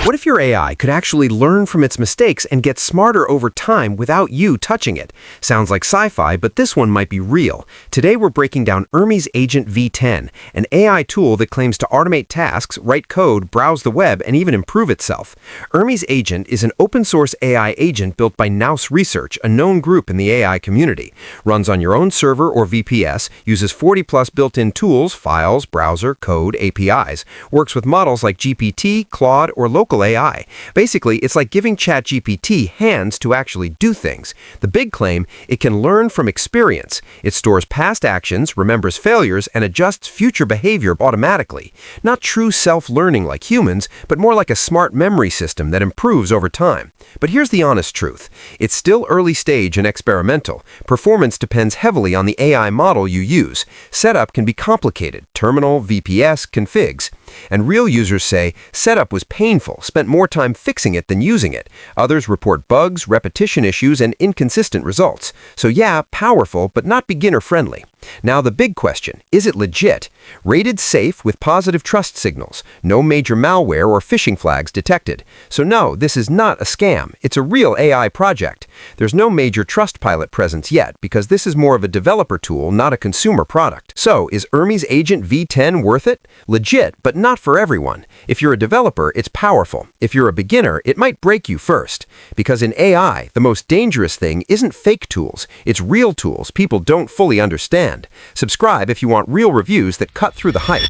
What if your AI could actually learn from its mistakes and get smarter over time without you touching it? Sounds like sci-fi, but this one might be real. Today we're breaking down Hermes Agent v10, an AI tool that claims to automate tasks, write code, browse the web, and even improve itself. Hermes Agent is an open-source AI agent built by Nous Research, a known group in the AI community. Runs on your own server or VPS, uses 40-plus built-in tools, files, browser, code, APIs, works with models like GPT, Claude, or local AI. Basically, it's like giving ChatGPT hands to actually do things. The big claim, it can learn from experience. It stores past actions, remembers failures, and adjusts future behavior automatically. Not true self-learning like humans, but more like a smart memory system that improves over time. But here's the honest truth. It's still early stage and experimental. Performance depends heavily on the AI model you use. Setup can be complicated, terminal, VPS, configs. And real users say, setup was painful, spent more time fixing it than using it. Others report bugs, repetition issues, and inconsistent results. So yeah, powerful, but not beginner-friendly. Now the big question, is it legit? Rated safe with positive trust signals. No major malware or phishing flags detected. So no, this is not a scam. It's a real AI project. There's no major Trustpilot presence yet because this is more of a developer tool, not a consumer product. So is Hermes Agent v10 worth it? Legit, but not for everyone. If you're a developer, it's powerful. If you're a beginner, it might break you first. Because in AI, the most dangerous thing isn't fake tools. It's real tools people don't fully understand. Subscribe if you want real reviews that cut through the hype.